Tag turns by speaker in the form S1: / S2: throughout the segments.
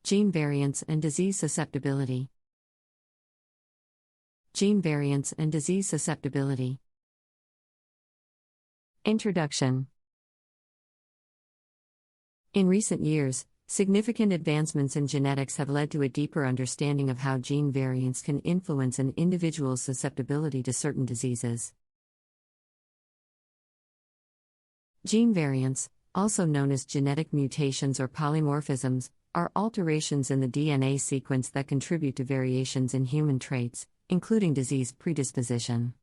S1: Gene variants and disease susceptibility. Gene variants and disease susceptibility. Introduction. In recent years, significant advancements in genetics have led to a deeper understanding of how gene variants can influence an individual's susceptibility to certain diseases. Gene variants, also known as genetic mutations or polymorphisms, are alterations in the DNA sequence that contribute to variations in human traits, including disease predisposition.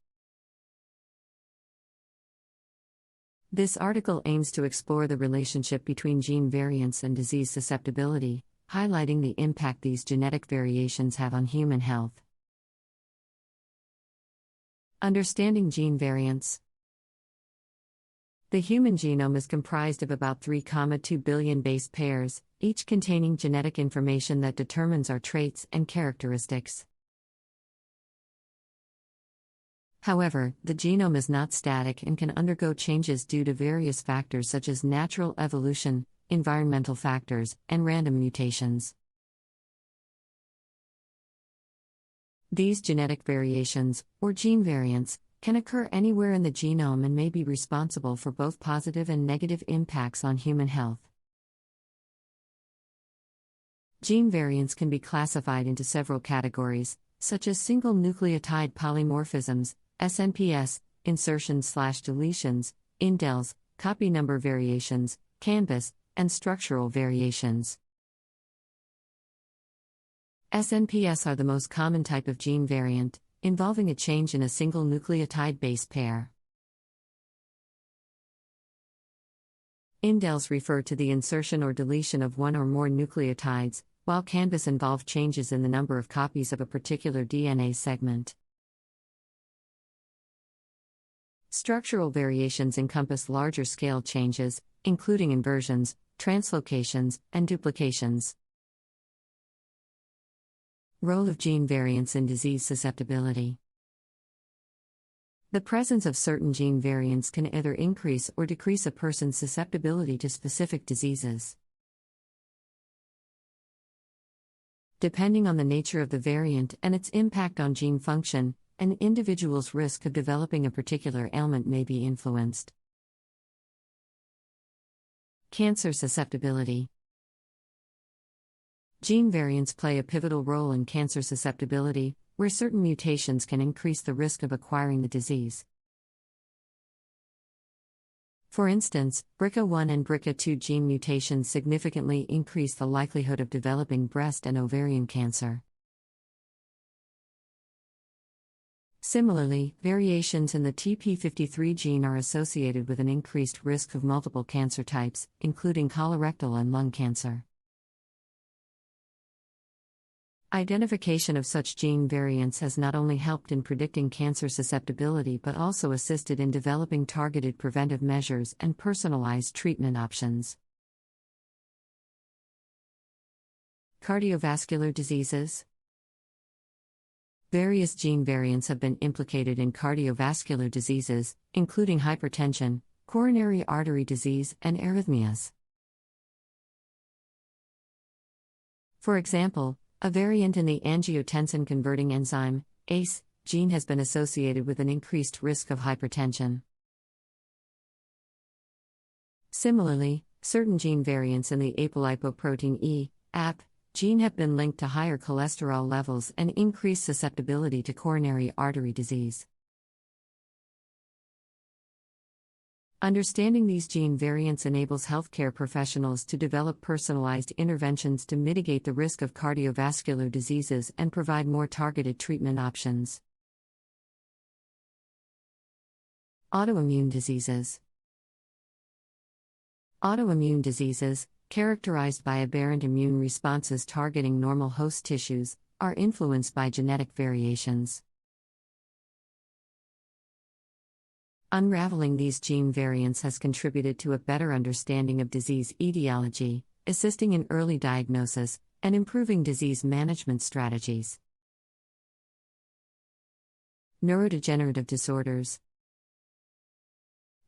S1: This article aims to explore the relationship between gene variants and disease susceptibility, highlighting the impact these genetic variations have on human health. Understanding gene variants. The human genome is comprised of about 3,2 billion base pairs, each containing genetic information that determines our traits and characteristics. However, the genome is not static and can undergo changes due to various factors such as natural evolution, environmental factors, and random mutations. These genetic variations, or gene variants, can occur anywhere in the genome and may be responsible for both positive and negative impacts on human health. Gene variants can be classified into several categories, such as single nucleotide polymorphisms, SNPs, insertions/deletions, indels, copy number variations, canvas, and structural variations. SNPs are the most common type of gene variant, involving a change in a single nucleotide base pair. Indels refer to the insertion or deletion of one or more nucleotides, while canvas involve changes in the number of copies of a particular DNA segment. Structural variations encompass larger scale changes, including inversions, translocations, and duplications. Role of gene variants in disease susceptibility. The presence of certain gene variants can either increase or decrease a person's susceptibility to specific diseases. Depending on the nature of the variant and its impact on gene function, an individual's risk of developing a particular ailment may be influenced. Cancer susceptibility. Gene variants play a pivotal role in cancer susceptibility, where certain mutations can increase the risk of acquiring the disease. For instance, BRCA1 and BRCA2 gene mutations significantly increase the likelihood of developing breast and ovarian cancer. Similarly, variations in the TP53 gene are associated with an increased risk of multiple cancer types, including colorectal and lung cancer. Identification of such gene variants has not only helped in predicting cancer susceptibility but also assisted in developing targeted preventive measures and personalized treatment options. Cardiovascular diseases. Various gene variants have been implicated in cardiovascular diseases, including hypertension, coronary artery disease, and arrhythmias. For example, a variant in the angiotensin-converting enzyme, ACE, gene has been associated with an increased risk of hypertension. Similarly, certain gene variants in the apolipoprotein E, AP, gene have been linked to higher cholesterol levels and increased susceptibility to coronary artery disease. Understanding these gene variants enables healthcare professionals to develop personalized interventions to mitigate the risk of cardiovascular diseases and provide more targeted treatment options. Autoimmune diseases. Autoimmune diseases, characterized by aberrant immune responses targeting normal host tissues, are influenced by genetic variations. Unraveling these gene variants has contributed to a better understanding of disease etiology, assisting in early diagnosis, and improving disease management strategies. Neurodegenerative disorders.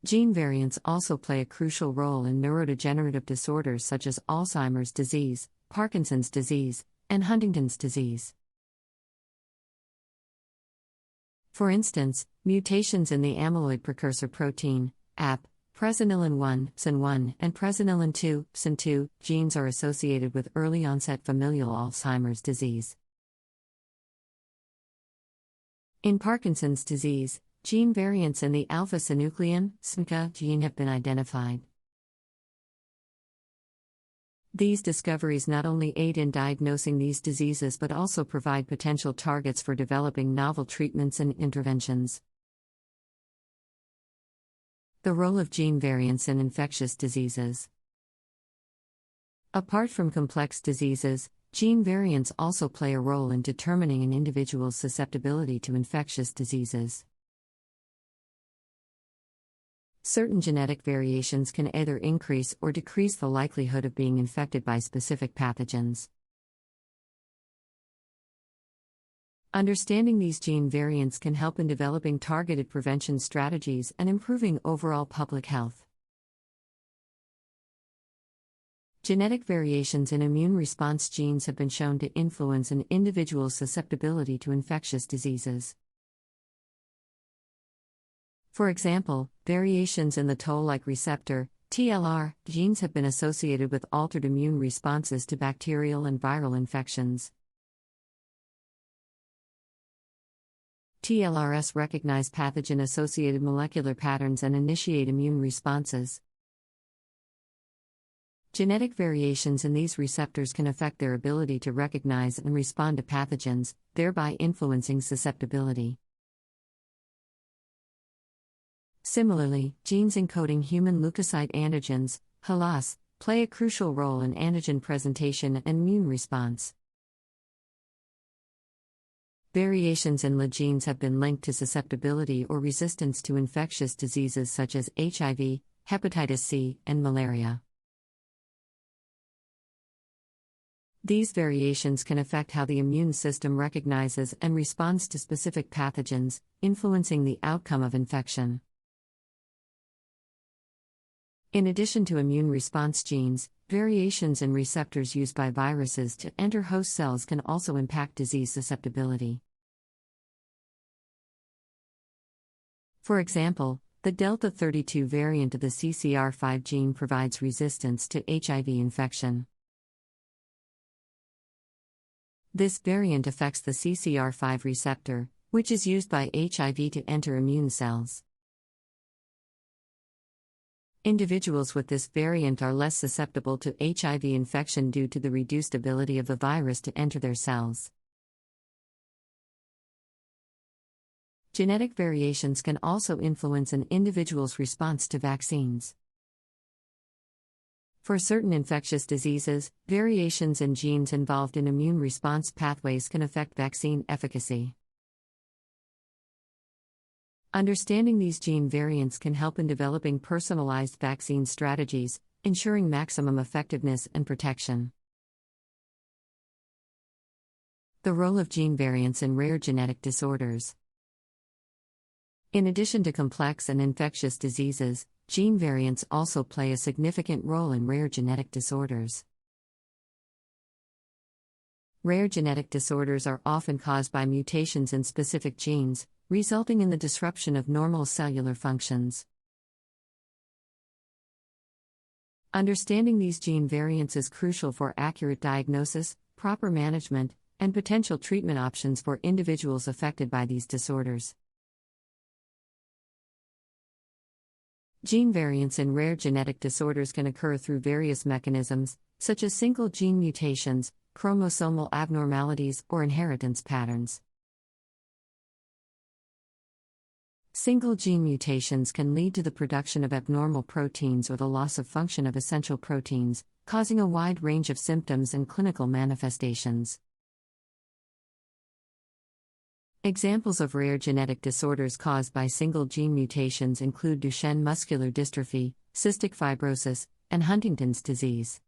S1: Gene variants also play a crucial role in neurodegenerative disorders such as Alzheimer's disease, Parkinson's disease, and Huntington's disease. For instance, mutations in the amyloid precursor protein, AP, presenilin 1, SIN1, and presenilin 2, SIN2, genes are associated with early onset familial Alzheimer's disease. In Parkinson's disease, gene variants in the alpha-synuclein (SNCA) gene have been identified. These discoveries not only aid in diagnosing these diseases but also provide potential targets for developing novel treatments and interventions. The role of gene variants in infectious diseases. Apart from complex diseases, gene variants also play a role in determining an individual's susceptibility to infectious diseases. Certain genetic variations can either increase or decrease the likelihood of being infected by specific pathogens. Understanding these gene variants can help in developing targeted prevention strategies and improving overall public health. Genetic variations in immune response genes have been shown to influence an individual's susceptibility to infectious diseases. For example, variations in the toll-like receptor, TLR, genes have been associated with altered immune responses to bacterial and viral infections. TLRs recognize pathogen-associated molecular patterns and initiate immune responses. Genetic variations in these receptors can affect their ability to recognize and respond to pathogens, thereby influencing susceptibility. Similarly, genes encoding human leukocyte antigens, HLAs, play a crucial role in antigen presentation and immune response. Variations in LA genes have been linked to susceptibility or resistance to infectious diseases such as HIV, hepatitis C, and malaria. These variations can affect how the immune system recognizes and responds to specific pathogens, influencing the outcome of infection. In addition to immune response genes, variations in receptors used by viruses to enter host cells can also impact disease susceptibility. For example, the Delta 32 variant of the CCR5 gene provides resistance to HIV infection. This variant affects the CCR5 receptor, which is used by HIV to enter immune cells. Individuals with this variant are less susceptible to HIV infection due to the reduced ability of the virus to enter their cells. Genetic variations can also influence an individual's response to vaccines. For certain infectious diseases, variations in genes involved in immune response pathways can affect vaccine efficacy. Understanding these gene variants can help in developing personalized vaccine strategies, ensuring maximum effectiveness and protection. The role of gene variants in rare genetic disorders. In addition to complex and infectious diseases, gene variants also play a significant role in rare genetic disorders. Rare genetic disorders are often caused by mutations in specific genes, resulting in the disruption of normal cellular functions. Understanding these gene variants is crucial for accurate diagnosis, proper management, and potential treatment options for individuals affected by these disorders. Gene variants in rare genetic disorders can occur through various mechanisms, such as single gene mutations, chromosomal abnormalities, or inheritance patterns. Single gene mutations can lead to the production of abnormal proteins or the loss of function of essential proteins, causing a wide range of symptoms and clinical manifestations. Examples of rare genetic disorders caused by single gene mutations include Duchenne muscular dystrophy, cystic fibrosis, and Huntington's disease.